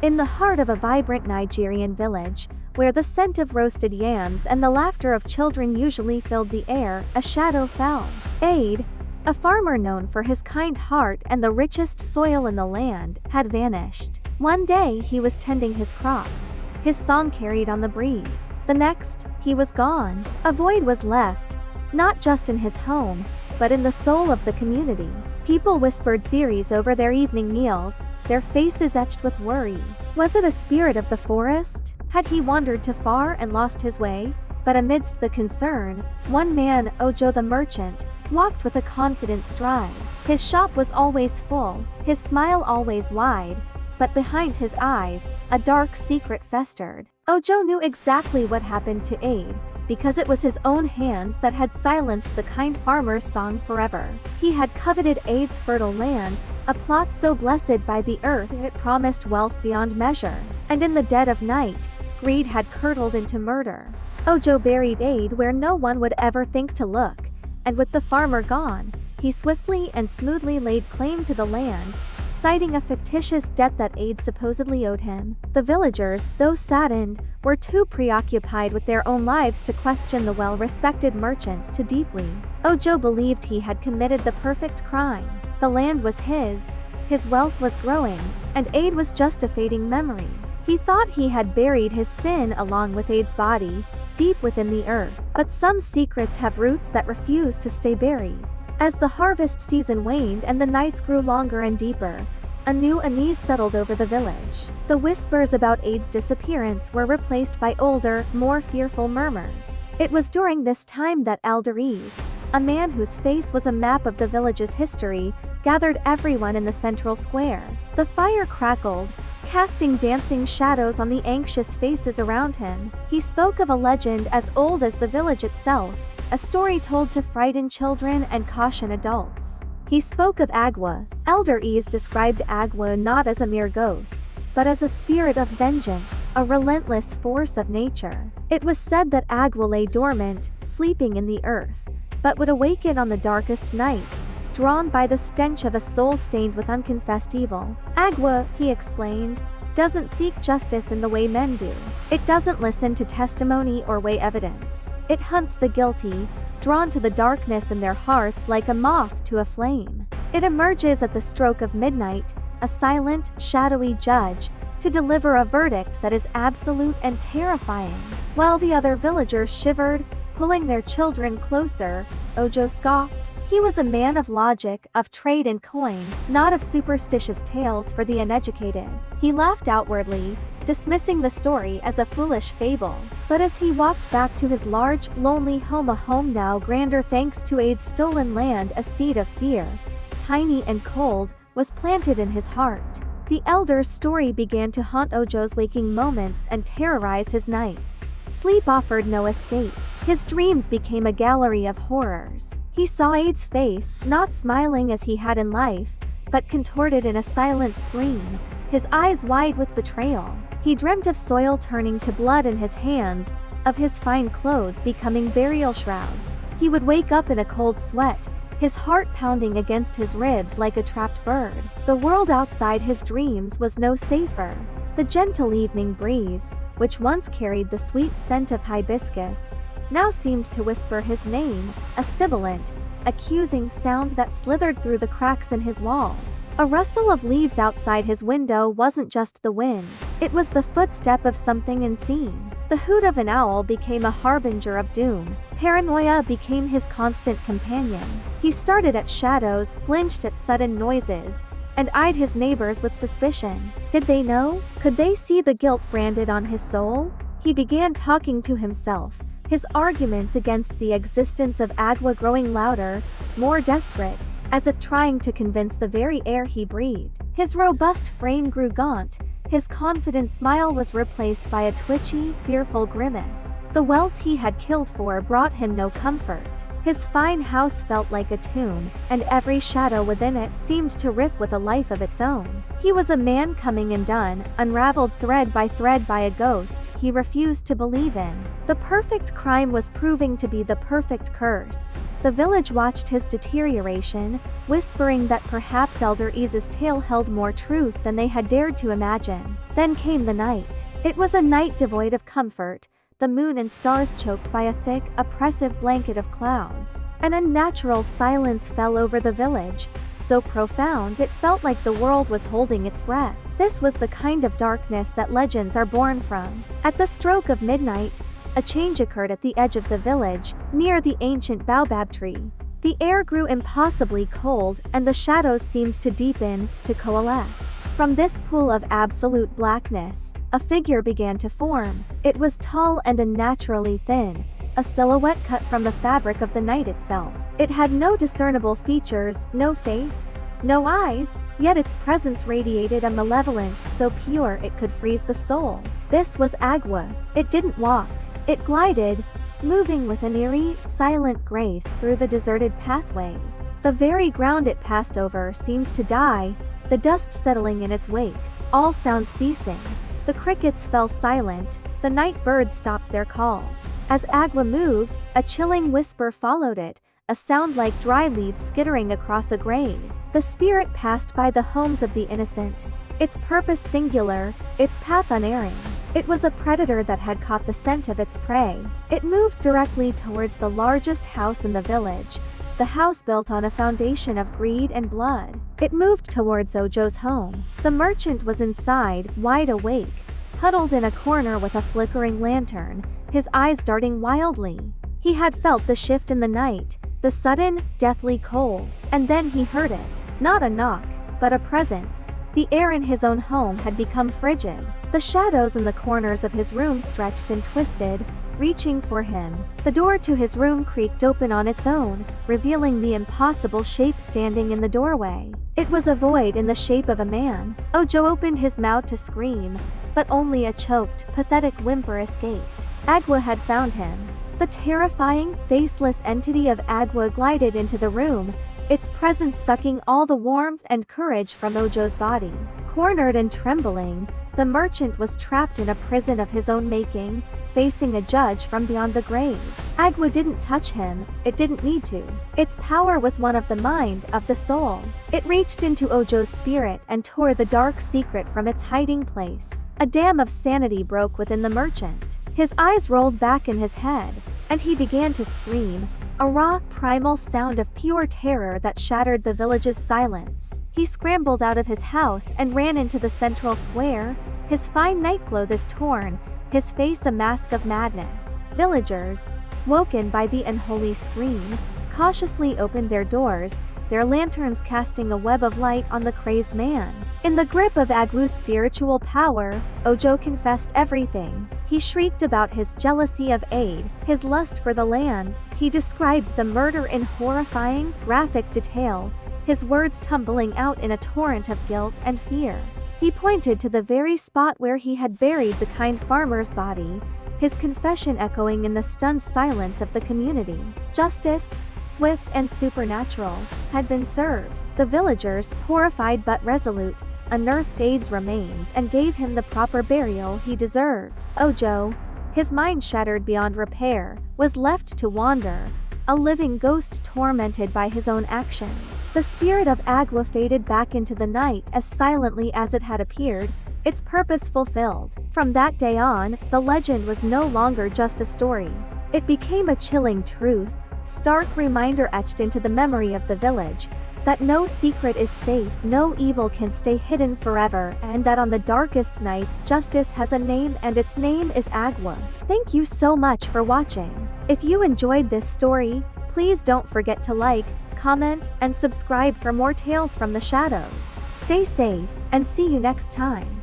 In the heart of a vibrant Nigerian village, where the scent of roasted yams and the laughter of children usually filled the air, a shadow fell. Ade, a farmer known for his kind heart and the richest soil in the land, had vanished. One day he was tending his crops, his song carried on the breeze. The next, he was gone. A void was left, not just in his home, but in the soul of the community. People whispered theories over their evening meals, their faces etched with worry. Was it a spirit of the forest? Had he wandered too far and lost his way? But amidst the concern, one man, Ojo the merchant, walked with a confident stride. His shop was always full, his smile always wide, but behind his eyes, a dark secret festered. Ojo knew exactly what happened to Ade, because it was his own hands that had silenced the kind farmer's song forever. He had coveted Ade's fertile land, a plot so blessed by the earth it promised wealth beyond measure. And in the dead of night, greed had curdled into murder. Ojo buried Ade where no one would ever think to look, and with the farmer gone, he swiftly and smoothly laid claim to the land, citing a fictitious debt that Ade supposedly owed him. The villagers, though saddened, were too preoccupied with their own lives to question the well-respected merchant too deeply. Ojo believed he had committed the perfect crime. The land was his wealth was growing, and Ade was just a fading memory. He thought he had buried his sin along with Ade's body, deep within the earth. But some secrets have roots that refuse to stay buried. As the harvest season waned and the nights grew longer and deeper, a new unease settled over the village. The whispers about Ade's disappearance were replaced by older, more fearful murmurs. It was during this time that Alderese, a man whose face was a map of the village's history, gathered everyone in the central square. The fire crackled, casting dancing shadows on the anxious faces around him. He spoke of a legend as old as the village itself, a story told to frighten children and caution adults. He spoke of Agwu. Alderese described Agwu not as a mere ghost, but as a spirit of vengeance, a relentless force of nature. It was said that Agwu lay dormant, sleeping in the earth, but would awaken on the darkest nights, drawn by the stench of a soul stained with unconfessed evil. Agwu, he explained, doesn't seek justice in the way men do. It doesn't listen to testimony or weigh evidence. It hunts the guilty, drawn to the darkness in their hearts like a moth to a flame. It emerges at the stroke of midnight, a silent, shadowy judge, to deliver a verdict that is absolute and terrifying. While the other villagers shivered, pulling their children closer, Ojo scoffed. He was a man of logic, of trade and coin, not of superstitious tales for the uneducated. He laughed outwardly, dismissing the story as a foolish fable. But as he walked back to his large, lonely home, a home now grander thanks to Ade's stolen land, a seed of fear, tiny and cold, was planted in his heart. The elder's story began to haunt Ojo's waking moments and terrorize his nights. Sleep offered no escape. His dreams became a gallery of horrors. He saw Ade's face, not smiling as he had in life, but contorted in a silent scream, his eyes wide with betrayal. He dreamt of soil turning to blood in his hands, of his fine clothes becoming burial shrouds. He would wake up in a cold sweat, his heart pounding against his ribs like a trapped bird. The world outside his dreams was no safer. The gentle evening breeze, which once carried the sweet scent of hibiscus, now seemed to whisper his name, a sibilant, accusing sound that slithered through the cracks in his walls. A rustle of leaves outside his window wasn't just the wind, it was the footstep of something unseen. The hoot of an owl became a harbinger of doom. Paranoia became his constant companion. He started at shadows, flinched at sudden noises, and eyed his neighbors with suspicion. Did they know? Could they see the guilt branded on his soul? He began talking to himself, his arguments against the existence of Agwu growing louder, more desperate, as if trying to convince the very air he breathed. His robust frame grew gaunt, his confident smile was replaced by a twitchy, fearful grimace. The wealth he had killed for brought him no comfort. His fine house felt like a tomb, and every shadow within it seemed to riff with a life of its own. He was a man coming and done, unraveled thread by a ghost he refused to believe in. The perfect crime was proving to be the perfect curse. The village watched his deterioration, whispering that perhaps Elder Ease's tale held more truth than they had dared to imagine. Then came the night. It was a night devoid of comfort, the moon and stars choked by a thick, oppressive blanket of clouds. An unnatural silence fell over the village, so profound it felt like the world was holding its breath. This was the kind of darkness that legends are born from. At the stroke of midnight, a change occurred at the edge of the village, near the ancient baobab tree. The air grew impossibly cold, and the shadows seemed to deepen, to coalesce. From this pool of absolute blackness, a figure began to form. It was tall and unnaturally thin, a silhouette cut from the fabric of the night itself. It had no discernible features, no face, no eyes, yet its presence radiated a malevolence so pure it could freeze the soul. This was Agwu. It didn't walk. It glided, moving with an eerie, silent grace through the deserted pathways. The very ground it passed over seemed to die, the dust settling in its wake, all sound ceasing. The crickets fell silent, the night birds stopped their calls. As Agwu moved, a chilling whisper followed it, a sound like dry leaves skittering across a grave. The spirit passed by the homes of the innocent, its purpose singular, its path unerring. It was a predator that had caught the scent of its prey. It moved directly towards the largest house in the village, the house built on a foundation of greed and blood. It moved towards Ojo's home. The merchant was inside, wide awake, huddled in a corner with a flickering lantern, his eyes darting wildly. He had felt the shift in the night, the sudden, deathly cold, and then he heard it. Not a knock, but a presence. The air in his own home had become frigid. The shadows in the corners of his room stretched and twisted, reaching for him. The door to his room creaked open on its own, revealing the impossible shape standing in the doorway. It was a void in the shape of a man. Ojo opened his mouth to scream, but only a choked, pathetic whimper escaped. Agwu had found him. The terrifying, faceless entity of Agwu glided into the room, its presence sucking all the warmth and courage from Ojo's body. Cornered and trembling, the merchant was trapped in a prison of his own making, facing a judge from beyond the grave. Agwu didn't touch him, it didn't need to. Its power was one of the mind, of the soul. It reached into Ojo's spirit and tore the dark secret from its hiding place. A dam of sanity broke within the merchant. His eyes rolled back in his head, and he began to scream, a raw, primal sound of pure terror that shattered the village's silence. He scrambled out of his house and ran into the central square, his fine nightclothes torn, his face a mask of madness. Villagers, woken by the unholy scream, cautiously opened their doors, their lanterns casting a web of light on the crazed man. In the grip of Agwu's spiritual power, Ojo confessed everything. He shrieked about his jealousy of Ade, his lust for the land. He described the murder in horrifying, graphic detail, his words tumbling out in a torrent of guilt and fear. He pointed to the very spot where he had buried the kind farmer's body, his confession echoing in the stunned silence of the community. Justice, swift and supernatural, had been served. The villagers, horrified but resolute, unearthed Ade's remains and gave him the proper burial he deserved. Ojo, his mind shattered beyond repair, was left to wander, a living ghost tormented by his own actions. The spirit of Agwu faded back into the night as silently as it had appeared, its purpose fulfilled. From that day on, the legend was no longer just a story. It became a chilling truth, stark reminder etched into the memory of the village, that no secret is safe, no evil can stay hidden forever, and that on the darkest nights justice has a name, and its name is Agwu. Thank you so much for watching. If you enjoyed this story, please don't forget to like, comment, and subscribe for more tales from the shadows. Stay safe, and see you next time.